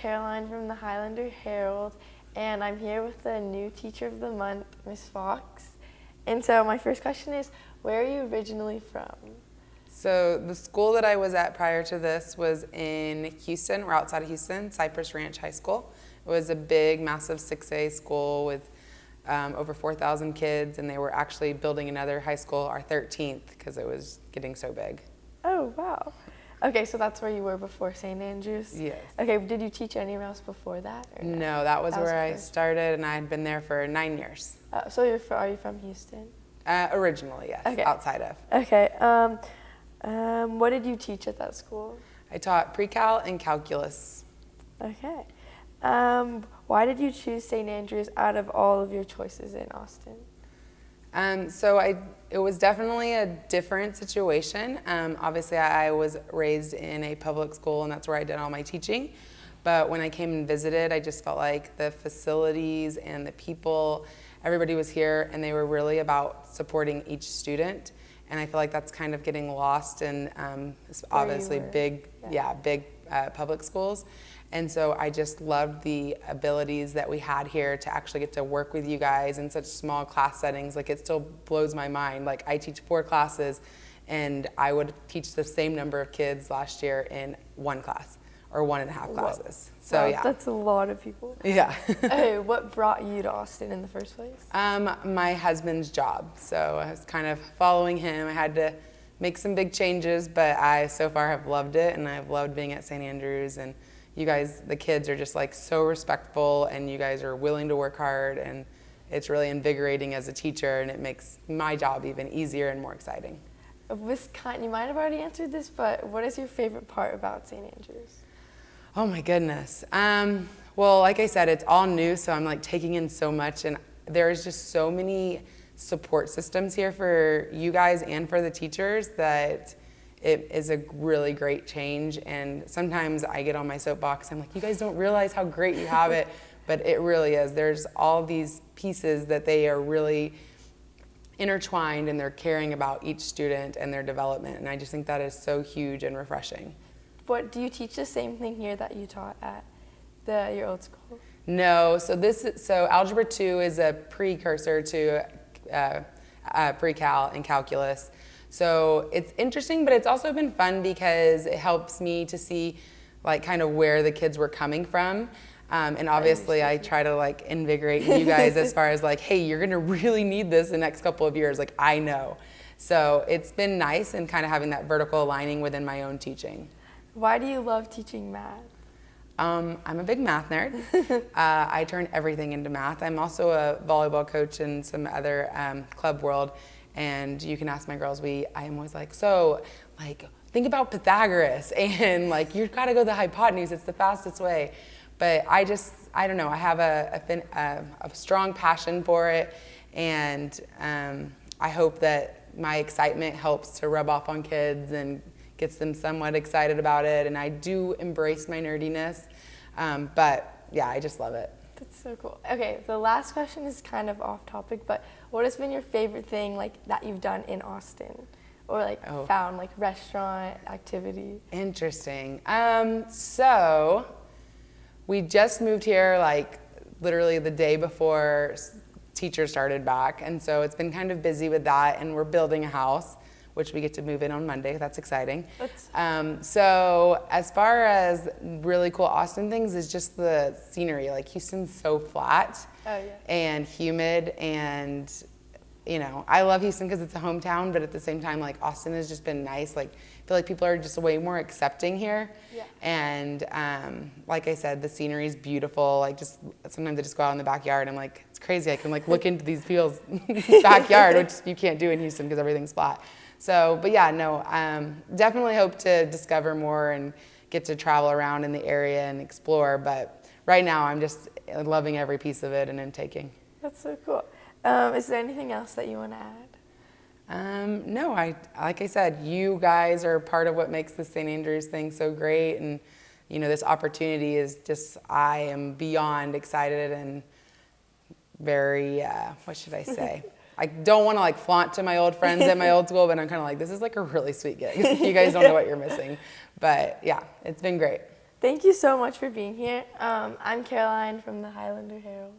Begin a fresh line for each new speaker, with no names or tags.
Caroline from the Highlander Herald, and I'm here with the new teacher of the month, Miss Fox. And so my first question is, where are you originally from?
So the school that I was at prior to this was in Houston. We're outside of Houston, Cypress Ranch High School. It was a big, massive 6A school with over 4,000 kids, and they were actually building another high school, our 13th, because it was getting so big.
Oh, wow. Okay, so that's where you were before St. Andrews?
Yes.
Okay, did you teach anywhere else before that? Or
No, that was where I started, and I had been there for 9 years.
So are you from Houston?
Originally, yes,
okay.
Outside of.
Okay. What did you teach at that school?
I taught pre-cal and calculus.
Okay. Why did you choose St. Andrews out of all of your choices in Austin?
It was definitely a different situation. Obviously, I was raised in a public school, and that's where I did all my teaching. But when I came and visited, I just felt like the facilities and the people, everybody was here, and they were really about supporting each student. And I feel like that's kind of getting lost in obviously big public schools. And so I just loved the abilities that we had here to actually get to work with you guys in such small class settings. Like, it still blows my mind. Like, I teach 4 classes, and I would teach the same number of kids last year in 1 class or 1.5 classes. So
wow,
yeah.
That's a lot of people.
Yeah.
Hey, what brought you to Austin in the first place?
My husband's job. So I was kind of following him. I had to make some big changes, but I so far have loved it, and I've loved being at St. Andrews. And you guys, the kids are just like so respectful, and you guys are willing to work hard, and it's really invigorating as a teacher, and it makes my job even easier and more exciting.
You might have already answered this, but what is your favorite part about St. Andrews?
Oh my goodness. Well, like I said, it's all new, so I'm like taking in so much, and there's just so many support systems here for you guys and for the teachers that it is a really great change. And sometimes I get on my soapbox, I'm like, you guys don't realize how great you have it, but it really is. There's all these pieces that they are really intertwined, and they're caring about each student and their development, and I just think that is so huge and refreshing.
What, do you teach the same thing here that you taught at your old school?
No, so Algebra 2 is a precursor to pre-cal and calculus. So it's interesting, but it's also been fun because it helps me to see like kind of where the kids were coming from. And obviously I try to like invigorate you guys as far as like, hey, you're gonna really need this the next couple of years, like I know. So it's been nice and kind of having that vertical aligning within my own teaching.
Why do you love teaching math?
I'm a big math nerd. I turn everything into math. I'm also a volleyball coach in some other club world, and you can ask my girls, I am always like, so like think about Pythagoras, and like you've got to go to the hypotenuse, it's the fastest way. But I don't know, I have a strong passion for it, and I hope that my excitement helps to rub off on kids and gets them somewhat excited about it. And I do embrace my nerdiness, but yeah, I just love it.
That's so cool. Okay, the last question is kind of off topic, but what has been your favorite thing like that you've done in Austin, or like found like restaurant activity?
Interesting. So we just moved here like literally the day before teachers started back, and so it's been kind of busy with that, and we're building a house, which we get to move in on Monday. That's exciting. So as far as really cool Austin things is just the scenery. Like Houston's so flat and humid, and you know, I love Houston because it's a hometown, but at the same time, like Austin has just been nice. Like I feel like people are just way more accepting here. Yeah. And like I said, the scenery is beautiful. Like just sometimes I just go out in the backyard and I'm like, it's crazy. I can like look into these fields backyard, which you can't do in Houston because everything's flat. So, but yeah, no, definitely hope to discover more and get to travel around in the area and explore. But right now, I'm just loving every piece of it and intaking.
That's so cool. Is there anything else that you want to add?
No, like I said, you guys are part of what makes the St. Andrews thing so great. And, you know, this opportunity is just, I am beyond excited and very, what should I say? I don't want to like flaunt to my old friends at my old school, but I'm kind of like, this is like a really sweet gig. You guys don't know what you're missing. But yeah, it's been great.
Thank you so much for being here. I'm Caroline from the Highlander Herald.